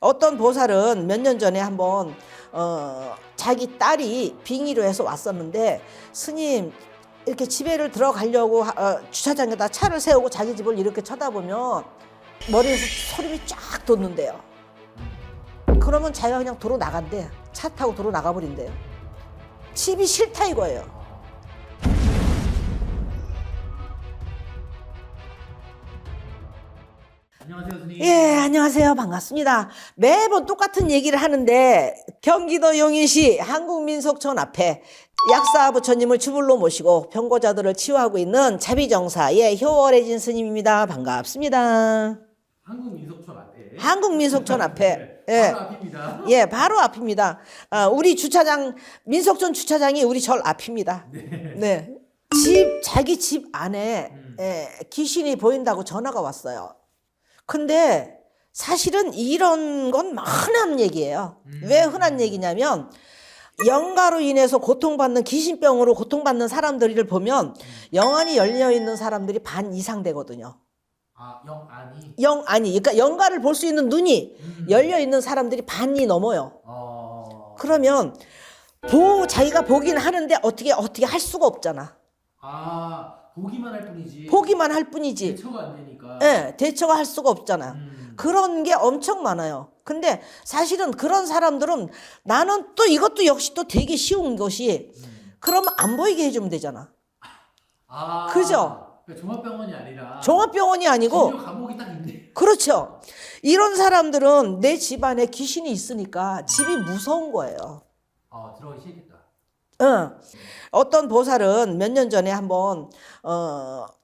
어떤 보살은 몇 년 전에 한번 자기 딸이 빙의로 해서 왔었는데, 스님 이렇게 집에를 들어가려고 주차장에다 차를 세우고 자기 집을 이렇게 쳐다보면 머리에서 소름이 쫙 돋는데요. 그러면 자기가 그냥 도로 나간대. 차 타고 도로 나가버린대요. 집이 싫다 이거예요. 안녕하세요, 스님. 예, 안녕하세요. 반갑습니다. 매번 똑같은 얘기를 하는데, 경기도 용인시 한국민속촌 앞에 약사 부처님을 주불로 모시고 병고자들을 치유하고 있는 자비정사의 효월해진 스님입니다. 반갑습니다. 한국민속촌 앞에. 한국민속촌 앞에. 네, 예. 바로 앞입니다. 예, 바로 앞입니다. 우리 주차장, 민속촌 주차장이 우리 절 앞입니다. 네. 네. 자기 집 안에 귀신이 보인다고 전화가 왔어요. 근데 사실은 이런 건 흔한 얘기예요. 왜 흔한 얘기냐면, 영가로 인해서 고통받는, 귀신병으로 고통받는 사람들을 보면 영안이 열려있는 사람들이 반 이상 되거든요. 아, 영안이. 그러니까 영가를 볼 수 있는 눈이 열려있는 사람들이 반이 넘어요. 그러면 자기가 보긴 하는데 어떻게 할 수가 없잖아. 아, 보기만 할 뿐이지. 보기만 할 뿐이지. 대처가 안 되니까. 네, 대처가 할 수가 없잖아. 그런 게 엄청 많아요. 근데 사실은 그런 사람들은, 나는 또 이것도 역시 또 되게 쉬운 것이, 그러면 안 보이게 해주면 되잖아. 아, 그죠? 그러니까 종합병원이 아니라. 종합병원이 아니고. 진료 과목이 딱 있네. 그렇죠. 이런 사람들은 내 집안에 귀신이 있으니까 집이 무서운 거예요. 아, 들어가기 싫겠다. 어떤 보살은 몇 년 전에 한번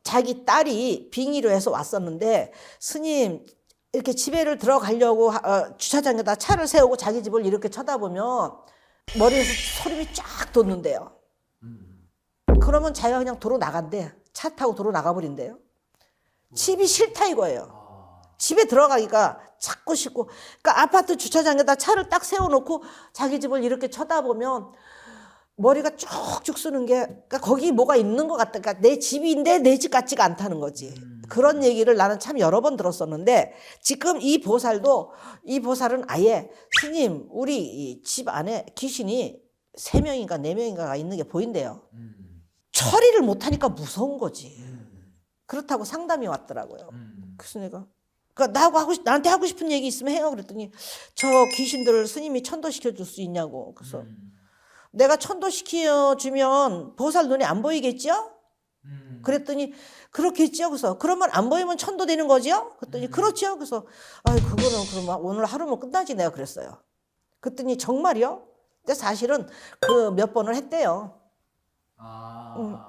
자기 딸이 빙의로 해서 왔었는데, 스님 이렇게 집에를 들어가려고 주차장에다 차를 세우고 자기 집을 이렇게 쳐다보면 머리에서 소름이 쫙 돋는데요. 그러면 자기가 그냥 도로 나간대. 차 타고 도로 나가버린대요. 집이 싫다 이거예요. 집에 들어가기가 자꾸 싫고, 그러니까 아파트 주차장에다 차를 딱 세워놓고 자기 집을 이렇게 쳐다보면 머리가 쭉쭉 쓰는 게, 그러니까 거기 뭐가 있는 것 같다. 그러니까 내 집인데 내 집 같지가 않다는 거지. 그런 얘기를 나는 참 여러 번 들었었는데, 지금 이 보살은 아예, 스님 우리 집 안에 귀신이 3명인가 4명인가가 있는 게 보인대요. 처리를 못하니까 무서운 거지. 그렇다고 상담이 왔더라고요. 그래서 내가, 그러니까 나한테 하고 싶은 얘기 있으면 해요. 그랬더니, 저 귀신들을 스님이 천도시켜 줄 수 있냐고. 그래서 내가 천도시켜주면 보살 눈에 안 보이겠죠? 그랬더니, 그렇겠죠? 그래서, 그러면 안 보이면 천도되는 거죠? 그랬더니, 그렇죠? 그래서, 그거는 그러면 오늘 하루면 끝나지, 내가 그랬어요. 그랬더니, 정말이요? 근데 사실은 그 몇 번을 했대요.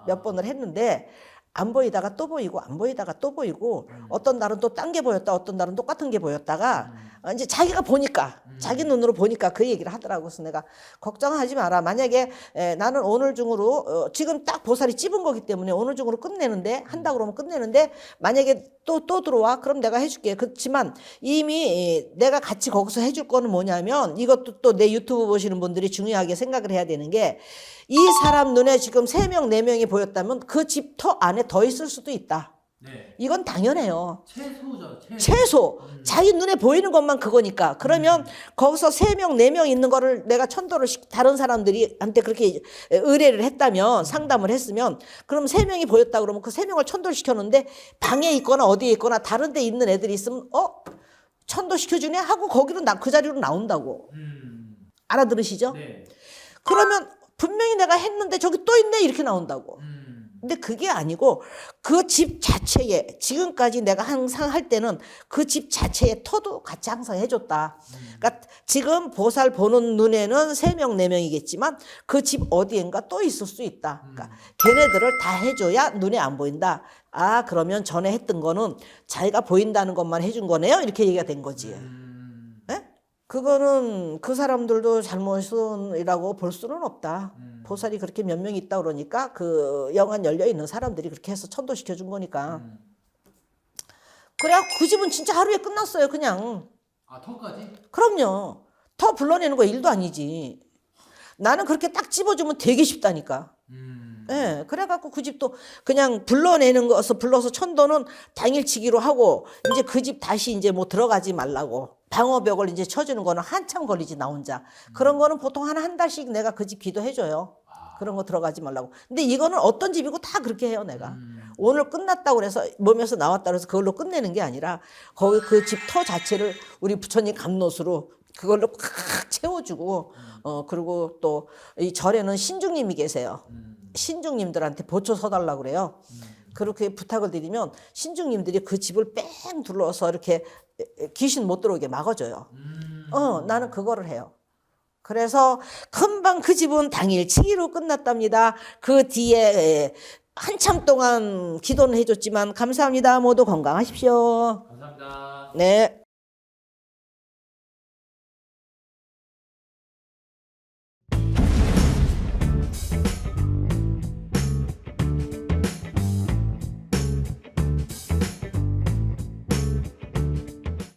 몇 번을 했는데, 안 보이다가 또 보이고, 안 보이다가 또 보이고, 어떤 날은 또 딴 게 보였다, 어떤 날은 똑같은 게 보였다가, 이제 자기가 보니까, 자기 눈으로 보니까 그 얘기를 하더라고. 그래서 내가, 걱정하지 마라. 만약에 나는 오늘 중으로, 지금 딱 보살이 찝은 거기 때문에 오늘 중으로 끝내는데, 한다 그러면 끝내는데, 만약에 또 들어와? 그럼 내가 해줄게. 그렇지만 이미 내가 같이 거기서 해줄 거는 뭐냐면, 이것도 또 내 유튜브 보시는 분들이 중요하게 생각을 해야 되는 게, 이 사람 눈에 지금 3명, 4명이 보였다면 그 집 터 안에 더 있을 수도 있다. 네. 이건 당연해요. 최소죠, 최소. 자기 눈에 보이는 것만 그거니까. 그러면 거기서 3명, 4명 있는 거를 내가 천도를 다른 사람들이 한테 그렇게 의뢰를 했다면, 상담을 했으면, 그럼 3명이 보였다 그러면 그 3명을 천도를 시켰는데, 방에 있거나 어디에 있거나 다른 데 있는 애들이 있으면, 천도시켜주네? 하고 거기로 그 자리로 나온다고. 알아들으시죠? 네. 그러면 분명히 내가 했는데 저기 또 있네? 이렇게 나온다고. 근데 그게 아니고, 그 집 자체에, 지금까지 내가 항상 할 때는 그 집 자체에 터도 같이 항상 해줬다. 그러니까 지금 보살 보는 눈에는 3명, 4명이겠지만 그 집 어디엔가 또 있을 수 있다. 그러니까 걔네들을 다 해줘야 눈에 안 보인다. 그러면 전에 했던 거는 자기가 보인다는 것만 해준 거네요? 이렇게 얘기가 된 거지. 네? 그거는 그 사람들도 잘못이라고 볼 수는 없다. 보살이 그렇게 몇 명 있다 그러니까 그 영안 열려 있는 사람들이 그렇게 해서 천도시켜 준 거니까. 그래갖고 그 집은 진짜 하루에 끝났어요, 그냥. 터까지? 그럼요. 터 불러내는 거 일도 아니지. 나는 그렇게 딱 집어주면 되게 쉽다니까. 예, 그래갖고 그 집도 그냥 불러서 천도는 당일치기로 하고, 이제 그 집 다시 이제 뭐 들어가지 말라고. 방어벽을 이제 쳐주는 거는 한참 걸리지, 나 혼자. 그런 거는 보통 한 달씩 내가 그 집 기도해줘요. 그런 거 들어가지 말라고. 근데 이거는 어떤 집이고 다 그렇게 해요, 내가. 오늘 끝났다고 그래서 몸에서 나왔다 그래서 그걸로 끝내는 게 아니라 거기 그 집 터 자체를 우리 부처님 감롯으로 그걸로 꽉 채워주고 그리고 또 이 절에는 신중님이 계세요. 신중님들한테 보초 서달라고 그래요. 그렇게 부탁을 드리면 신중님들이 그 집을 뺑 둘러서 이렇게 귀신 못 들어오게 막아줘요. 나는 그거를 해요. 그래서 금방 그 집은 당일치기로 끝났답니다. 그 뒤에 한참 동안 기도는 해줬지만 감사합니다. 모두 건강하십시오. 감사합니다. 네.